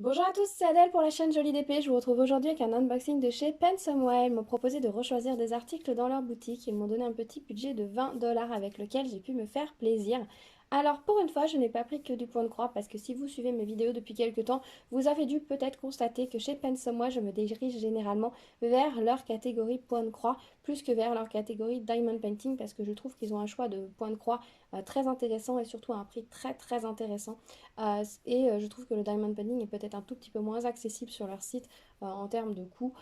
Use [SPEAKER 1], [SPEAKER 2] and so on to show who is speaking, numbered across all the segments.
[SPEAKER 1] Bonjour à tous, c'est Adèle pour la chaîne Jolie d'épée. Je vous retrouve aujourd'hui avec un unboxing de chez Pensumway. Ils m'ont proposé de rechoisir des articles dans leur boutique. Ils m'ont donné un petit budget de 20 $ avec lequel j'ai pu me faire plaisir. Alors pour une fois, je n'ai pas pris que du point de croix parce que si vous suivez mes vidéos depuis quelques temps, vous avez dû peut-être constater que chez Pensumway, je me dirige généralement vers leur catégorie point de croix plus que vers leur catégorie Diamond Painting parce que je trouve qu'ils ont un choix de point de croix très intéressant et surtout à un prix très intéressant. Je trouve que le diamond painting est peut-être un tout petit peu moins accessible sur leur site en termes de coût.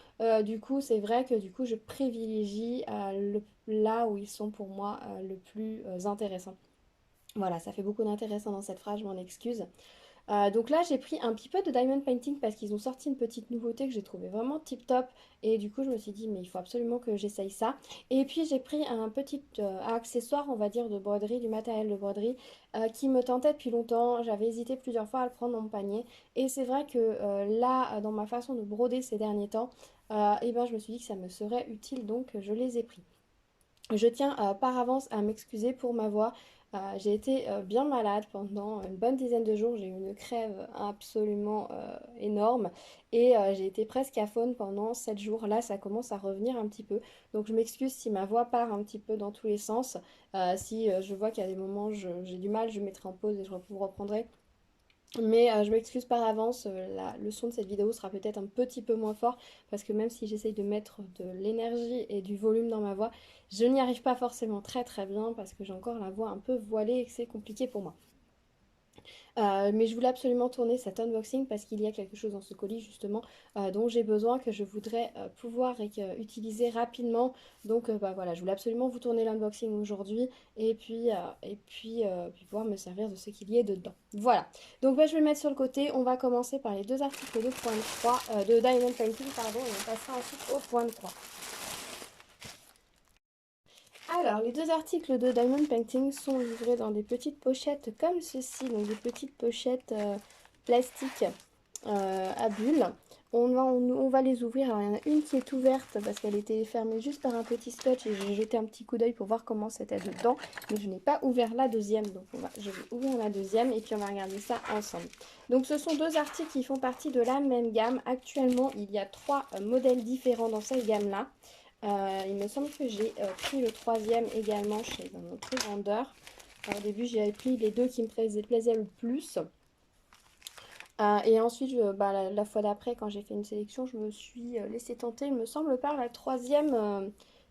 [SPEAKER 1] Du coup, c'est vrai que du coup, je privilégie là où ils sont pour moi le plus intéressant. Voilà, ça fait beaucoup d'intéressant dans cette phrase, je m'en excuse. Donc là, j'ai pris un petit peu de diamond painting parce qu'ils ont sorti une petite nouveauté que j'ai trouvé vraiment tip top. Et du coup, je me suis dit, mais il faut absolument que j'essaye ça. Et puis, j'ai pris un petit accessoire, on va dire, de broderie, du matériel de broderie qui me tentait depuis longtemps. J'avais hésité plusieurs fois à le prendre dans mon panier. Et c'est vrai que là, dans ma façon de broder ces derniers temps, eh ben, je me suis dit que ça me serait utile, donc je les ai pris. Je tiens par avance à m'excuser pour ma voix. J'ai été bien malade pendant une bonne dizaine de jours. J'ai eu une crève absolument énorme et j'ai été presque aphone pendant 7 jours. Là, ça commence à revenir un petit peu. Donc, je m'excuse si ma voix part un petit peu dans tous les sens. Si je vois qu'il y a des moments où j'ai du mal, je mettrai en pause et je vous reprendrai. Mais je m'excuse par avance, le son de cette vidéo sera peut-être un petit peu moins fort parce que même si j'essaye de mettre de l'énergie et du volume dans ma voix, je n'y arrive pas forcément très bien parce que j'ai encore la voix un peu voilée et que c'est compliqué pour moi. Mais je voulais absolument tourner cet unboxing parce qu'il y a quelque chose dans ce colis justement dont j'ai besoin, que je voudrais pouvoir utiliser rapidement. Donc bah, voilà, je voulais absolument vous tourner l'unboxing aujourd'hui puis pouvoir me servir de ce qu'il y ait dedans. Voilà, donc bah, je vais le mettre sur le côté. On va commencer par les deux articles de point de croix, de Diamond Painting, pardon, et on passera ensuite au point de croix. Alors, les deux articles de Diamond Painting sont livrés dans des petites pochettes comme ceci, donc des petites pochettes plastiques à bulles. On va les ouvrir. Alors, il y en a une qui est ouverte parce qu'elle était fermée juste par un petit scotch et j'ai jeté un petit coup d'œil pour voir comment c'était dedans. Mais je n'ai pas ouvert la deuxième, donc je vais ouvrir la deuxième et puis on va regarder ça ensemble. Donc, ce sont deux articles qui font partie de la même gamme. Actuellement, il y a trois modèles différents dans cette gamme-là. Il me semble que j'ai pris le troisième également chez un autre vendeur. Au début, j'ai pris les deux qui me plaisaient le plus. Et ensuite, bah, la fois d'après, quand j'ai fait une sélection, je me suis laissée tenter, il me semble, par la troisième.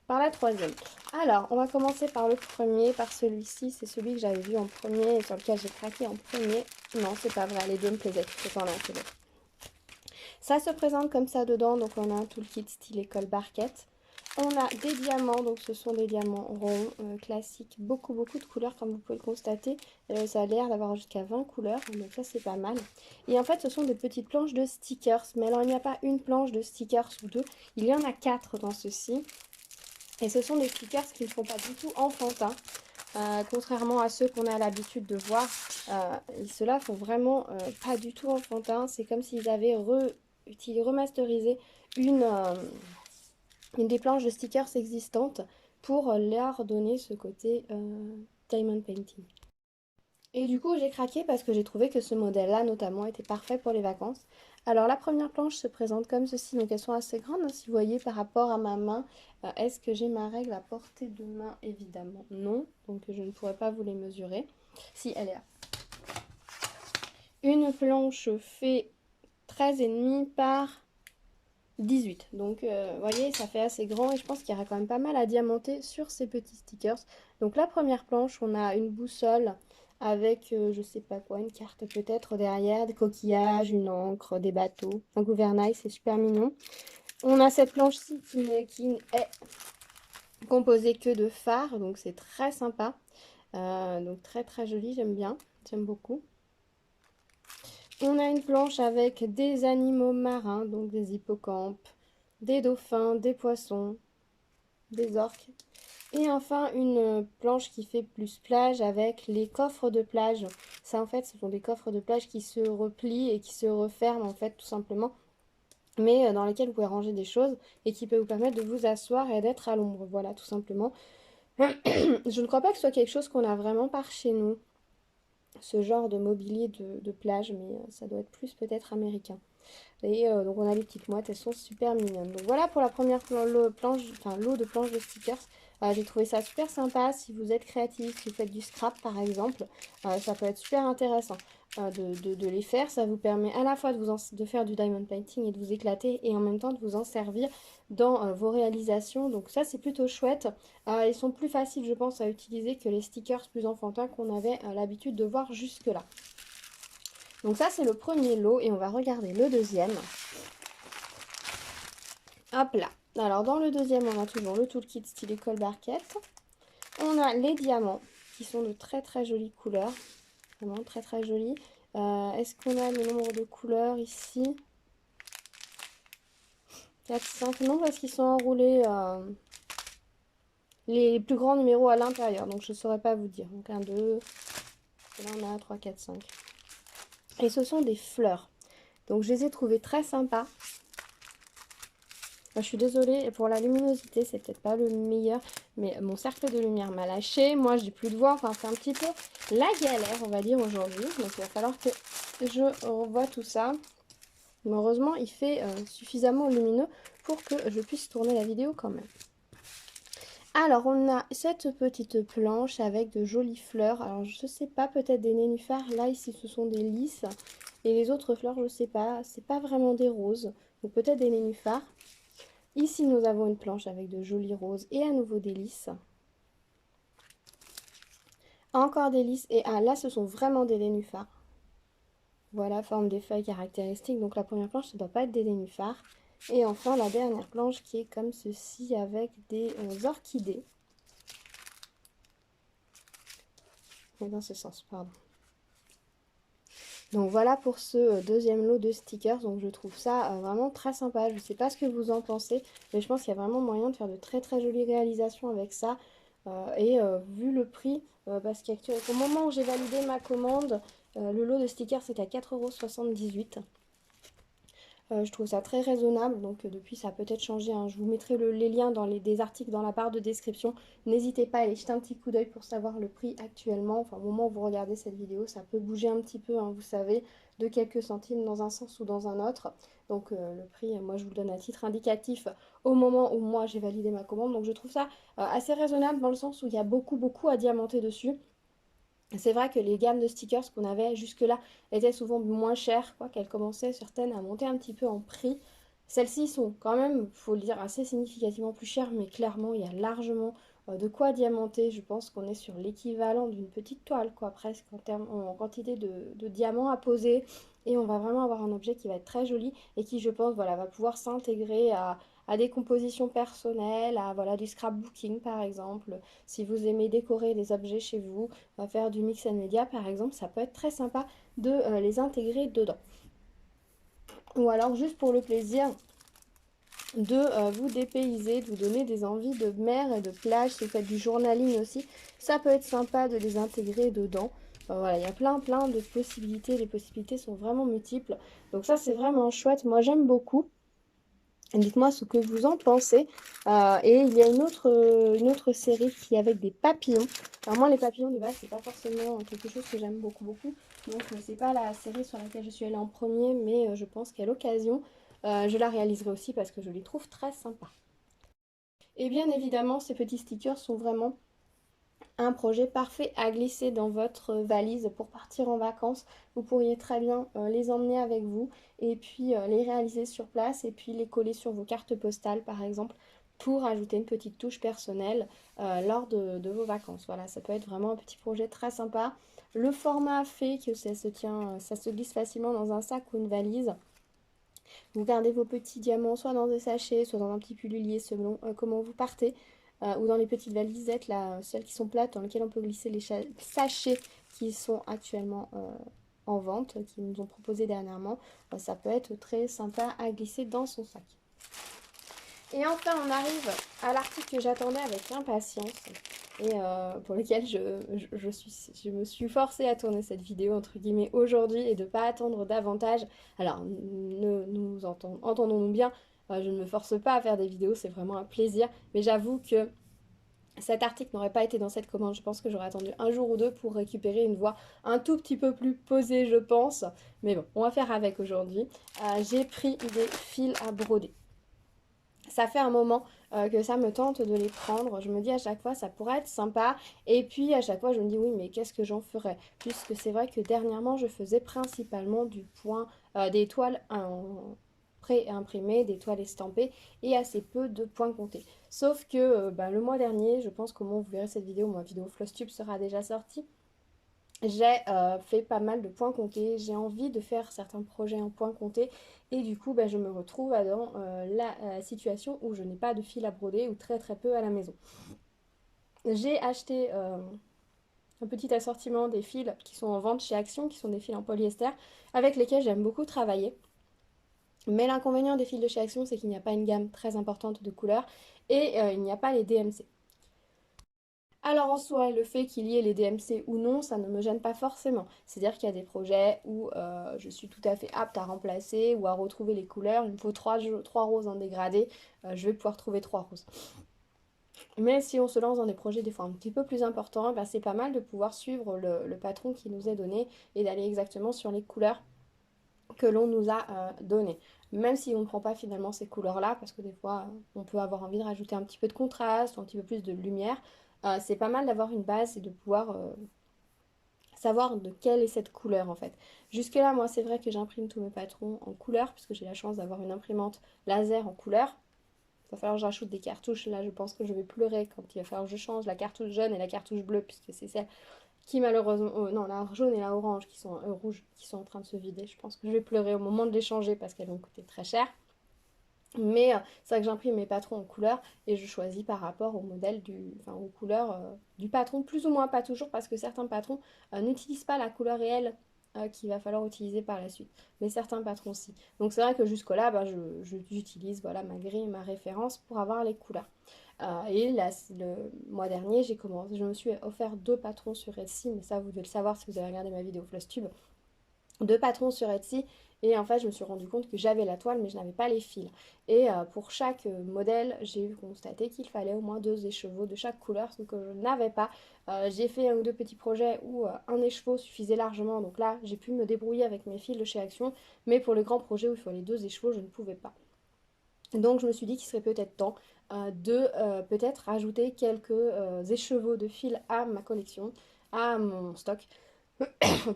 [SPEAKER 1] Alors, on va commencer par le premier, par celui-ci. C'est celui que j'avais vu en premier et sur lequel j'ai craqué en premier. Non, c'est pas vrai, les deux me plaisaient tout autant l'un que l'autre. Ça se présente comme ça dedans, donc on a un toolkit style école barquette. On a des diamants, donc ce sont des diamants ronds, classiques, beaucoup de couleurs comme vous pouvez le constater. Ça a l'air d'avoir jusqu'à 20 couleurs, donc ça c'est pas mal. Et en fait ce sont des petites planches de stickers, mais alors il n'y a pas une planche de stickers ou deux, il y en a 4 dans ceci. Et ce sont des stickers qui ne font pas du tout enfantins, contrairement à ceux qu'on a l'habitude de voir. Ceux-là font vraiment pas du tout enfantins, c'est comme s'ils avaient remasterisé une... une des planches de stickers existantes pour leur donner ce côté diamond painting. Et du coup, j'ai craqué parce que j'ai trouvé que ce modèle-là, notamment, était parfait pour les vacances. Alors, la première planche se présente comme ceci. Donc, elles sont assez grandes, hein, si vous voyez, par rapport à ma main. Est-ce que j'ai ma règle à portée de main? Évidemment, non. Donc, je ne pourrais pas vous les mesurer. Si, elle est là. Une planche fait 13,5 par 18. Donc, vous voyez, ça fait assez grand et je pense qu'il y aura quand même pas mal à diamanter sur ces petits stickers. Donc, la première planche, on a une boussole avec, je sais pas quoi, une carte peut-être derrière, des coquillages, une encre, des bateaux, un gouvernail, c'est super mignon. On a cette planche-ci qui est composée que de fards, donc c'est très sympa. Donc, très joli, j'aime bien, j'aime beaucoup. On a une planche avec des animaux marins, donc des hippocampes, des dauphins, des poissons, des orques. Et enfin une planche qui fait plus plage avec les coffres de plage. Ça en fait ce sont des coffres de plage qui se replient et qui se referment en fait tout simplement. Mais dans lesquels vous pouvez ranger des choses et qui peut vous permettre de vous asseoir et d'être à l'ombre. Voilà tout simplement. Je ne crois pas que ce soit quelque chose qu'on a vraiment par chez nous. ce genre de mobilier de plage, mais ça doit être plus peut-être américain. Et donc on a les petites mouettes, elles sont super mignonnes. Donc voilà pour la première lot de planches de stickers. J'ai trouvé ça super sympa. Si vous êtes créatif, si vous faites du scrap par exemple, ça peut être super intéressant de les faire. Ça vous permet à la fois de faire du diamond painting et de vous éclater et en même temps de vous en servir dans vos réalisations. Donc ça c'est plutôt chouette. Ils sont plus faciles je pense à utiliser que les stickers plus enfantins qu'on avait l'habitude de voir jusque-là. Donc ça c'est le premier lot et on va regarder le deuxième. Hop là. Alors dans le deuxième on a toujours le toolkit style école barquette. On a les diamants qui sont de très très jolies couleurs. Vraiment très très jolies. Est-ce qu'on a le nombre de couleurs ici? 4, 5, non parce qu'ils sont enroulés les plus grands numéros à l'intérieur. Donc je ne saurais pas vous dire. Donc 1, 2, là on a 3, 4, 5. Et ce sont des fleurs. Donc je les ai trouvées très sympas. Je suis désolée pour la luminosité, c'est peut-être pas le meilleur, mais mon cercle de lumière m'a lâché. Moi, j'ai plus de voix, enfin, c'est un petit peu la galère, on va dire, aujourd'hui. Donc, il va falloir que je revoie tout ça. Mais heureusement, il fait suffisamment lumineux pour que je puisse tourner la vidéo quand même. Alors, on a cette petite planche avec de jolies fleurs. Alors, je sais pas, peut-être des nénuphars. Là, ici, ce sont des lys. Et les autres fleurs, je sais pas. C'est pas vraiment des roses. Donc, peut-être des nénuphars. Ici, nous avons une planche avec de jolis roses et à nouveau des lys. Encore des lys et là, ce sont vraiment des nénuphars. Voilà, forme des feuilles caractéristiques. Donc la première planche, ça ne doit pas être des nénuphars. Et enfin, la dernière planche qui est comme ceci avec des orchidées. Et dans ce sens, pardon. Donc voilà pour ce deuxième lot de stickers. Donc je trouve ça vraiment très sympa. Je ne sais pas ce que vous en pensez, mais je pense qu'il y a vraiment moyen de faire de très très jolies réalisations avec ça. Vu le prix, parce qu'au moment où j'ai validé ma commande, le lot de stickers c'était à 4,78 €. Je trouve ça très raisonnable, donc depuis ça a peut-être changé, hein. Je vous mettrai les liens dans des articles dans la barre de description. N'hésitez pas à aller jeter un petit coup d'œil pour savoir le prix actuellement. Enfin, au moment où vous regardez cette vidéo, ça peut bouger un petit peu, hein, vous savez, de quelques centimes dans un sens ou dans un autre. Donc le prix, moi je vous le donne à titre indicatif au moment où moi j'ai validé ma commande. Donc je trouve ça assez raisonnable dans le sens où il y a beaucoup à diamanter dessus. C'est vrai que les gammes de stickers qu'on avait jusque-là étaient souvent moins chères, quoi, qu'elles commençaient certaines à monter un petit peu en prix. Celles-ci sont quand même, faut le dire, assez significativement plus chères, mais clairement, il y a largement de quoi diamanter. Je pense qu'on est sur l'équivalent d'une petite toile, quoi, presque en quantité de diamants à poser. Et on va vraiment avoir un objet qui va être très joli et qui, je pense, voilà, va pouvoir s'intégrer à des compositions personnelles, à voilà, du scrapbooking par exemple. Si vous aimez décorer des objets chez vous, faire du mix and media par exemple, ça peut être très sympa de les intégrer dedans. Ou alors juste pour le plaisir de vous dépayser, de vous donner des envies de mer et de plage, si vous faites du journaling aussi, ça peut être sympa de les intégrer dedans. Voilà, il y a plein de possibilités, les possibilités sont vraiment multiples. Donc ça c'est vraiment chouette, moi j'aime beaucoup. Dites-moi ce que vous en pensez. Et il y a une autre série qui est avec des papillons. Alors moi les papillons de base c'est pas forcément quelque chose que j'aime beaucoup. Donc c'est pas la série sur laquelle je suis allée en premier, mais je pense qu'à l'occasion je la réaliserai aussi parce que je les trouve très sympas. Et bien évidemment ces petits stickers sont vraiment un projet parfait à glisser dans votre valise pour partir en vacances. Vous pourriez très bien les emmener avec vous et puis les réaliser sur place et puis les coller sur vos cartes postales par exemple pour ajouter une petite touche personnelle lors de vos vacances. Voilà, ça peut être vraiment un petit projet très sympa. Le format fait que ça se glisse facilement dans un sac ou une valise. Vous gardez vos petits diamants soit dans des sachets, soit dans un petit pullulier selon comment vous partez. Ou dans les petites valisettes, là, celles qui sont plates, dans lesquelles on peut glisser les sachets qui sont actuellement en vente, qui nous ont proposé dernièrement. Ça peut être très sympa à glisser dans son sac. Et enfin, on arrive à l'article que j'attendais avec impatience et pour lequel je me suis forcée à tourner cette vidéo entre guillemets aujourd'hui et de ne pas attendre davantage. Alors, entendons-nous bien, je ne me force pas à faire des vidéos, c'est vraiment un plaisir, mais j'avoue que Cet article n'aurait pas été dans cette commande, je pense que j'aurais attendu un jour ou deux pour récupérer une voix un tout petit peu plus posée, je pense. Mais bon, on va faire avec aujourd'hui. J'ai pris des fils à broder. Ça fait un moment que ça me tente de les prendre. Je me dis à chaque fois, ça pourrait être sympa. Et puis à chaque fois, je me dis, oui, mais qu'est-ce que j'en ferais? Puisque c'est vrai que dernièrement, je faisais principalement du point, des toiles pré-imprimées, des toiles estampées et assez peu de points comptés. Sauf que bah, le mois dernier, je pense qu'au moment où vous verrez cette vidéo, ma vidéo Flosstube sera déjà sortie. J'ai fait pas mal de points comptés, j'ai envie de faire certains projets en points comptés et du coup bah, je me retrouve dans la situation où je n'ai pas de fil à broder ou très très peu à la maison. J'ai acheté un petit assortiment des fils qui sont en vente chez Action, qui sont des fils en polyester avec lesquels j'aime beaucoup travailler. Mais l'inconvénient des fils de chez Action, c'est qu'il n'y a pas une gamme très importante de couleurs et il n'y a pas les DMC. Alors en soi, le fait qu'il y ait les DMC ou non, ça ne me gêne pas forcément. C'est-à-dire qu'il y a des projets où je suis tout à fait apte à remplacer ou à retrouver les couleurs. Il me faut trois roses en dégradé, je vais pouvoir trouver 3 roses. Mais si on se lance dans des projets des fois un petit peu plus importants, ben c'est pas mal de pouvoir suivre le patron qui nous est donné et d'aller exactement sur les couleurs que l'on nous a données. Même si on ne prend pas finalement ces couleurs-là, parce que des fois on peut avoir envie de rajouter un petit peu de contraste ou un petit peu plus de lumière, c'est pas mal d'avoir une base et de pouvoir savoir de quelle est cette couleur en fait. Jusque là, moi c'est vrai que j'imprime tous mes patrons en couleur, puisque j'ai la chance d'avoir une imprimante laser en couleur. Il va falloir que j'ajoute des cartouches, là je pense que je vais pleurer quand il va falloir que je change la cartouche jaune et la cartouche bleue, puisque c'est celle qui malheureusement, non, la jaune et la orange qui sont rouges qui sont en train de se vider. Je pense que je vais pleurer au moment de les changer parce qu'elles vont coûter très cher. Mais c'est vrai que j'imprime mes patrons en couleur et je choisis par rapport au modèle enfin aux couleurs du patron, plus ou moins, pas toujours parce que certains patrons n'utilisent pas la couleur réelle qu'il va falloir utiliser par la suite. Mais certains patrons si. Donc c'est vrai que jusque-là, bah, j'utilise voilà, ma grille et ma référence pour avoir les couleurs. Et là, le mois dernier, je me suis offert 2 patrons sur Etsy, mais ça vous devez le savoir si vous avez regardé ma vidéo Flosstube. 2 patrons sur Etsy et en fait je me suis rendu compte que j'avais la toile mais je n'avais pas les fils et pour chaque modèle j'ai constaté qu'il fallait au moins 2 écheveaux de chaque couleur, ce que je n'avais pas. J'ai fait un ou deux petits projets où un écheveau suffisait largement, donc là j'ai pu me débrouiller avec mes fils de chez Action, mais pour les grands projets où il faut les 2 écheveaux je ne pouvais pas. Donc je me suis dit qu'il serait peut-être temps de peut-être rajouter quelques écheveaux de fils à ma collection, à mon stock,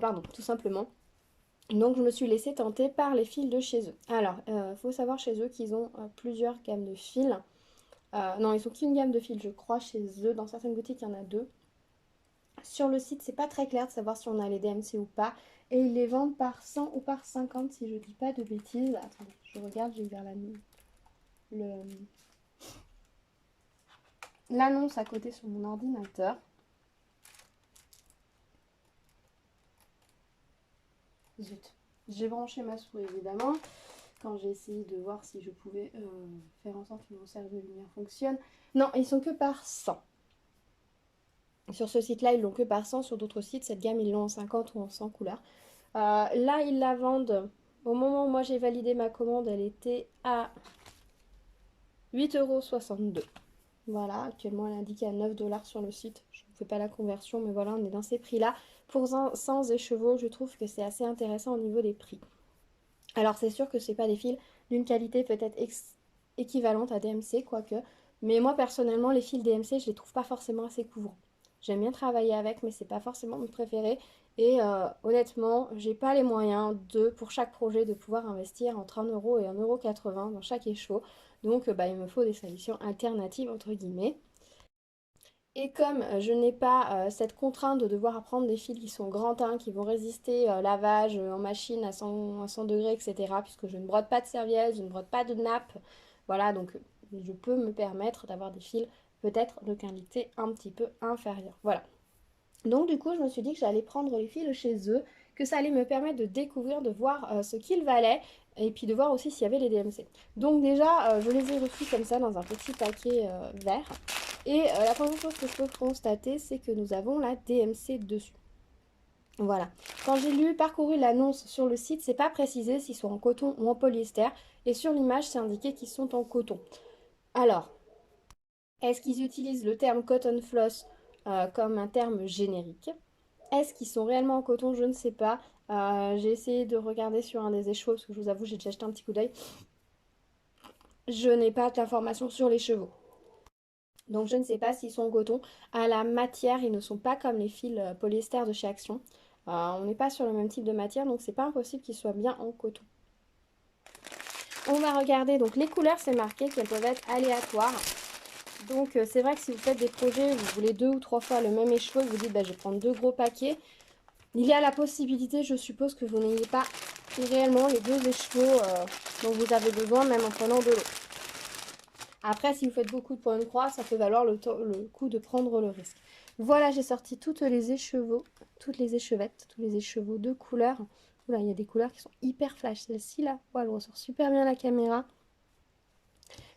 [SPEAKER 1] pardon, tout simplement. Donc je me suis laissée tenter par les fils de chez eux. Alors, faut savoir chez eux qu'ils ont plusieurs gammes de fils. Non, ils ont qu'une gamme de fils, je crois, chez eux. Dans certaines boutiques, il y en a 2. Sur le site, c'est pas très clair de savoir si on a les DMC ou pas. Et ils les vendent par 100 ou par 50, si je dis pas de bêtises. Attendez, je regarde, j'ai ouvert l'annonce à côté sur mon ordinateur. Zut. J'ai branché ma souris, évidemment, quand j'ai essayé de voir si je pouvais faire en sorte que mon cercle de lumière fonctionne. Non, ils sont que par 100. Sur ce site-là, ils l'ont que par 100. Sur d'autres sites, cette gamme, ils l'ont en 50 ou en 100 couleurs. Là, ils la vendent. Au moment où moi j'ai validé ma commande, elle était à 8,62 €. Voilà, actuellement elle est indiquée à 9 $ sur le site. Je ne fais pas la conversion, mais voilà, on est dans ces prix-là. Pour 100 écheveaux, je trouve que c'est assez intéressant au niveau des prix. Alors c'est sûr que c'est pas des fils d'une qualité peut-être équivalente à DMC, quoique. Mais moi personnellement, les fils DMC, je les trouve pas forcément assez couvrants. J'aime bien travailler avec, mais c'est pas forcément mon préféré. Et honnêtement, j'ai pas les moyens pour chaque projet, de pouvoir investir entre 1 € et 1,80 € dans chaque écheveau. Donc bah, il me faut des solutions alternatives, entre guillemets. Et comme je n'ai pas cette contrainte de devoir apprendre des fils qui sont grand 1, qui vont résister lavage en machine à 100 degrés, etc., puisque je ne brode pas de serviette, je ne brode pas de nappe, voilà, donc je peux me permettre d'avoir des fils peut-être de qualité un petit peu inférieure. Voilà. Donc du coup, je me suis dit que j'allais prendre les fils chez eux, que ça allait me permettre de découvrir, de voir ce qu'ils valaient, et puis de voir aussi s'il y avait les DMC. Donc déjà, je les ai reçus comme ça dans un petit paquet vert. Et la première chose que je peux constater, c'est que nous avons la DMC dessus. Voilà. Quand j'ai parcouru l'annonce sur le site, c'est pas précisé s'ils sont en coton ou en polyester. Et sur l'image, c'est indiqué qu'ils sont en coton. Alors, Est-ce qu'ils utilisent le terme cotton floss comme un terme générique? Est-ce qu'ils sont réellement en coton? Je ne sais pas. J'ai essayé de regarder sur un des écheveaux, parce que je vous avoue, j'ai déjà jeté un petit coup d'œil. Je n'ai pas d'informations sur les chevaux. Donc je ne sais pas s'ils sont en coton. À la matière, ils ne sont pas comme les fils polyester de chez Action. On n'est pas sur le même type de matière, donc c'est pas impossible qu'ils soient bien en coton. On va regarder, donc les couleurs, c'est marqué qu'elles peuvent être aléatoires. Donc c'est vrai que si vous faites des projets, vous voulez 2 ou 3 fois le même écheveau, vous dites bah, je vais prendre 2 gros paquets. Il y a la possibilité, je suppose, que vous n'ayez pas réellement les 2 écheveaux dont vous avez besoin, même en prenant de l'eau. Après, si vous faites beaucoup de points de croix, ça peut valoir le coup de prendre le risque. Voilà, j'ai sorti toutes les écheveaux, toutes les échevettes, tous les écheveaux de couleurs. Oula, il y a des couleurs qui sont hyper flash. Celle-ci, là, elle ressort super bien à la caméra.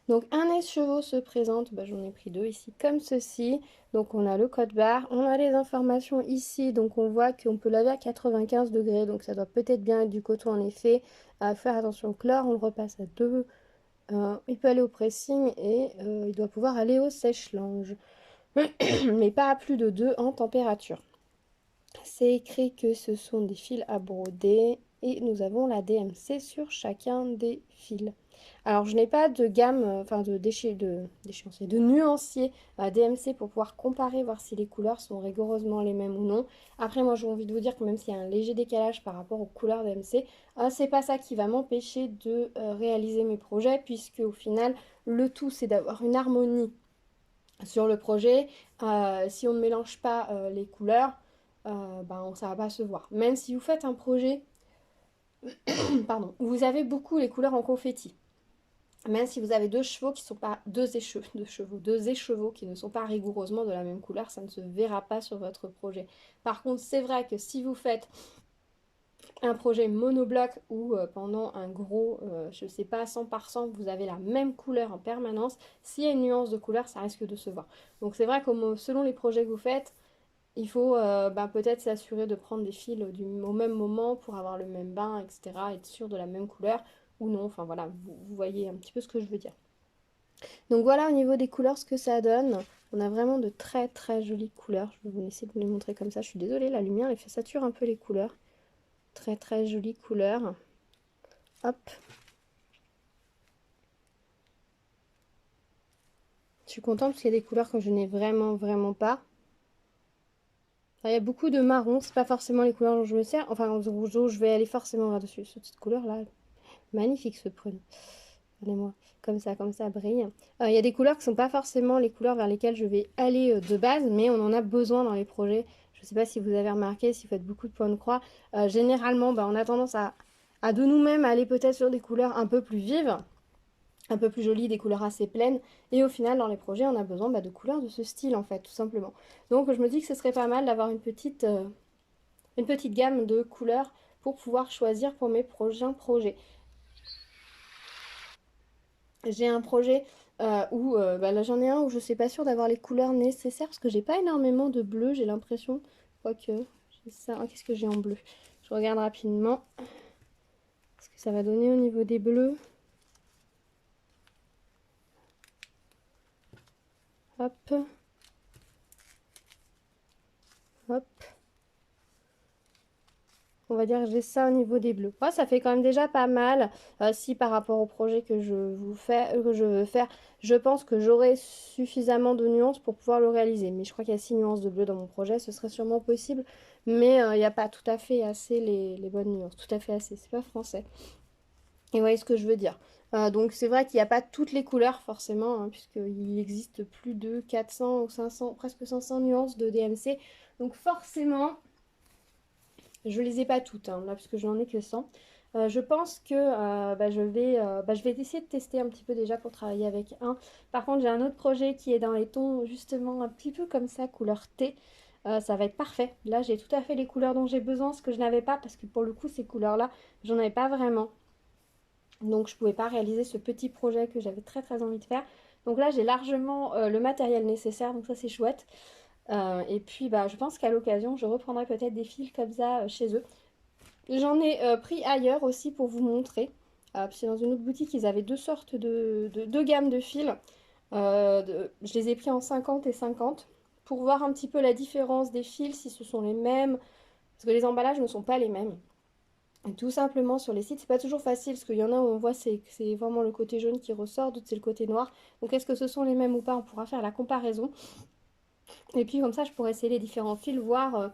[SPEAKER 1] Donc, un écheveau se présente, bah, j'en ai pris 2 ici, comme ceci. Donc, on a le code barre, on a les informations ici. Donc, on voit qu'on peut laver à 95 degrés. Donc, ça doit peut-être bien être du coton en effet. À faire attention au chlore, on le repasse à 2. Il peut aller au pressing et il doit pouvoir aller au sèche-linge. Mais pas à plus de 2 en température. C'est écrit que ce sont des fils à broder et nous avons la DMC sur chacun des fils. Alors je n'ai pas de gamme, enfin de nuancier DMC pour pouvoir comparer, voir si les couleurs sont rigoureusement les mêmes ou non. Après moi j'ai envie de vous dire que même s'il y a un léger décalage par rapport aux couleurs DMC, c'est pas ça qui va m'empêcher de réaliser mes projets, puisque au final le tout c'est d'avoir une harmonie sur le projet. Si on ne mélange pas les couleurs, ça va pas se voir. Même si vous faites un projet pardon, où vous avez beaucoup les couleurs en confetti, même si vous avez 2 chevaux qui sont pas deux écheveaux qui ne sont pas rigoureusement de la même couleur, ça ne se verra pas sur votre projet. Par contre, c'est vrai que si vous faites un projet monobloc où pendant un gros, je sais pas, 100 par 100, vous avez la même couleur en permanence, s'il y a une nuance de couleur, ça risque de se voir. Donc c'est vrai que selon les projets que vous faites, il faut peut-être s'assurer de prendre des fils au même moment pour avoir le même bain, etc. Être sûr de la même couleur ou non. Enfin voilà, vous voyez un petit peu ce que je veux dire. Donc voilà au niveau des couleurs ce que ça donne. On a vraiment de très très jolies couleurs. Je vais vous essayer de vous les montrer comme ça. Je suis désolée, la lumière elle fait sature un peu les couleurs. Très très jolies couleurs. Hop. Je suis contente parce qu'il y a des couleurs que je n'ai vraiment pas. Il y a beaucoup de marron, c'est pas forcément les couleurs dont je me sers. Enfin, en rougeau, je vais aller forcément là-dessus. Cette petite couleur-là, magnifique ce prune. Regardez-moi, comme ça brille. Il y a des couleurs qui sont pas forcément les couleurs vers lesquelles je vais aller de base, mais on en a besoin dans les projets. Je sais pas si vous avez remarqué, si vous faites beaucoup de points de croix. Généralement, on a tendance à de nous-mêmes aller peut-être sur des couleurs un peu plus vives, un peu plus jolies, des couleurs assez pleines. Et au final, dans les projets, on a besoin de couleurs de ce style, en fait, tout simplement. Donc, je me dis que ce serait pas mal d'avoir une petite gamme de couleurs pour pouvoir choisir pour mes prochains projets. J'ai un projet où, là j'en ai un où je suis pas sûre d'avoir les couleurs nécessaires parce que j'ai pas énormément de bleu, j'ai l'impression. Quoique, j'ai ça. Oh, qu'est-ce que j'ai en bleu? Je regarde rapidement ce que ça va donner au niveau des bleus. Hop. Hop. On va dire que j'ai ça au niveau des bleus. Ouais, ça fait quand même déjà pas mal. Si par rapport au projet que je veux faire, je pense que j'aurai suffisamment de nuances pour pouvoir le réaliser. Mais je crois qu'il y a 6 nuances de bleu dans mon projet, ce serait sûrement possible. Mais il n'y a pas tout à fait assez les bonnes nuances. Tout à fait assez, c'est pas français. Et vous voyez ce que je veux dire. Donc c'est vrai qu'il n'y a pas toutes les couleurs forcément, hein, puisqu'il existe plus de 400 ou 500, presque 500 nuances de DMC. Donc forcément... Je les ai pas toutes, hein, là, parce que je n'en ai que 100. Je pense que je vais essayer de tester un petit peu déjà pour travailler avec un. Par contre, j'ai un autre projet qui est dans les tons justement un petit peu comme ça, couleur thé. Ça va être parfait. Là, j'ai tout à fait les couleurs dont j'ai besoin, ce que je n'avais pas, parce que pour le coup, ces couleurs-là, j'en avais pas vraiment. Donc, je pouvais pas réaliser ce petit projet que j'avais très très envie de faire. Donc là, j'ai largement le matériel nécessaire, donc ça c'est chouette. Et puis je pense qu'à l'occasion je reprendrai peut-être des fils comme ça chez eux. J'en ai pris ailleurs aussi pour vous montrer. Puis dans une autre boutique ils avaient deux sortes de gammes de fils. Je les ai pris en 50 et 50 pour voir un petit peu la différence des fils, si ce sont les mêmes, parce que les emballages ne sont pas les mêmes. Et tout simplement sur les sites, c'est pas toujours facile parce qu'il y en a où on voit c'est vraiment le côté jaune qui ressort, d'autres c'est le côté noir. Donc est-ce que ce sont les mêmes ou pas? On pourra faire la comparaison. Et puis comme ça, je pourrais essayer les différents fils, voir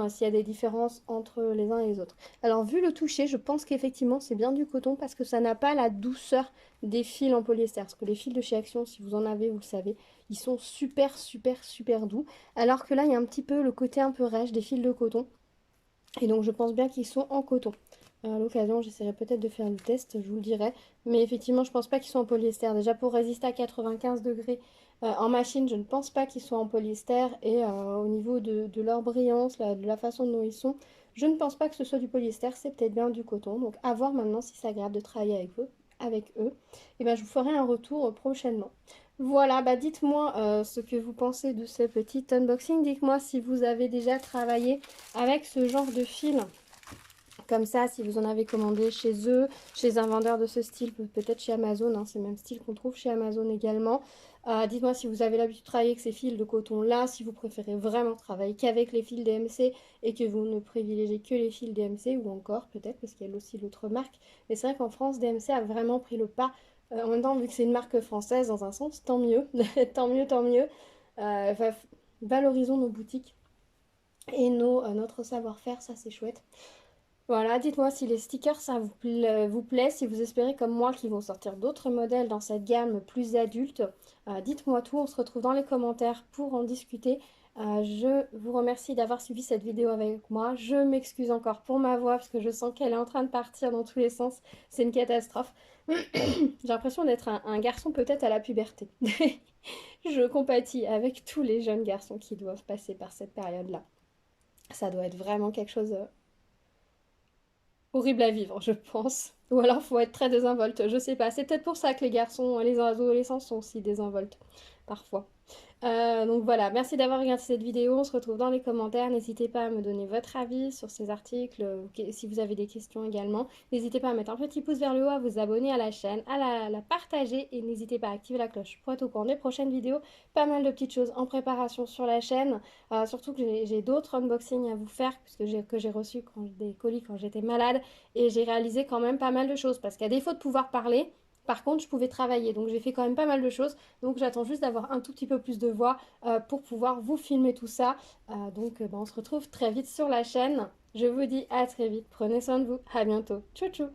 [SPEAKER 1] s'il y a des différences entre les uns et les autres. Alors vu le toucher, je pense qu'effectivement c'est bien du coton parce que ça n'a pas la douceur des fils en polyester. Parce que les fils de chez Action, si vous en avez, vous le savez, ils sont super super super doux. Alors que là, il y a un petit peu le côté un peu rêche des fils de coton. Et donc je pense bien qu'ils sont en coton. À l'occasion, j'essaierai peut-être de faire le test, je vous le dirai. Mais effectivement, je pense pas qu'ils soient en polyester. Déjà pour résister à 95 degrés en machine, je ne pense pas qu'ils soient en polyester. Et au niveau de leur brillance, de la façon dont ils sont, je ne pense pas que ce soit du polyester. C'est peut-être bien du coton. Donc à voir maintenant si c'est agréable de travailler avec eux. Et ben, je vous ferai un retour prochainement. Voilà, bah dites-moi ce que vous pensez de ce petit unboxing. Dites-moi si vous avez déjà travaillé avec ce genre de fil. Comme ça, si vous en avez commandé chez eux, chez un vendeur de ce style, peut-être chez Amazon, hein, c'est le même style qu'on trouve chez Amazon également. Dites-moi si vous avez l'habitude de travailler avec ces fils de coton-là, si vous préférez vraiment travailler qu'avec les fils DMC et que vous ne privilégiez que les fils DMC, ou encore peut-être parce qu'il y a aussi l'autre marque. Mais c'est vrai qu'en France, DMC a vraiment pris le pas. En même temps, vu que c'est une marque française, dans un sens, tant mieux, tant mieux, tant mieux. Valorisons nos boutiques et notre savoir-faire, ça c'est chouette. Voilà, dites-moi si les stickers ça vous plaît, si vous espérez comme moi qu'ils vont sortir d'autres modèles dans cette gamme plus adulte. Dites-moi tout, on se retrouve dans les commentaires pour en discuter. Je vous remercie d'avoir suivi cette vidéo avec moi. Je m'excuse encore pour ma voix parce que je sens qu'elle est en train de partir dans tous les sens. C'est une catastrophe. J'ai l'impression d'être un garçon peut-être à la puberté. Je compatis avec tous les jeunes garçons qui doivent passer par cette période-là. Ça doit être vraiment quelque chose horrible à vivre, je pense. Ou alors faut être très désinvolte, je sais pas. C'est peut-être pour ça que les garçons, les adolescents sont aussi désinvoltes, parfois. Donc voilà, merci d'avoir regardé cette vidéo. On se retrouve dans les commentaires. N'hésitez pas à me donner votre avis sur ces articles, si vous avez des questions également. N'hésitez pas à mettre un petit pouce vers le haut, à vous abonner à la chaîne, à la partager et n'hésitez pas à activer la cloche pour être au courant des prochaines vidéos. Pas mal de petites choses en préparation sur la chaîne. Surtout que j'ai d'autres unboxings à vous faire puisque j'ai reçu des colis quand j'étais malade et j'ai réalisé quand même pas mal de choses parce qu'à défaut de pouvoir parler, par contre, je pouvais travailler, donc j'ai fait quand même pas mal de choses. Donc j'attends juste d'avoir un tout petit peu plus de voix pour pouvoir vous filmer tout ça. On se retrouve très vite sur la chaîne. Je vous dis à très vite. Prenez soin de vous. À bientôt. Tchou tchou.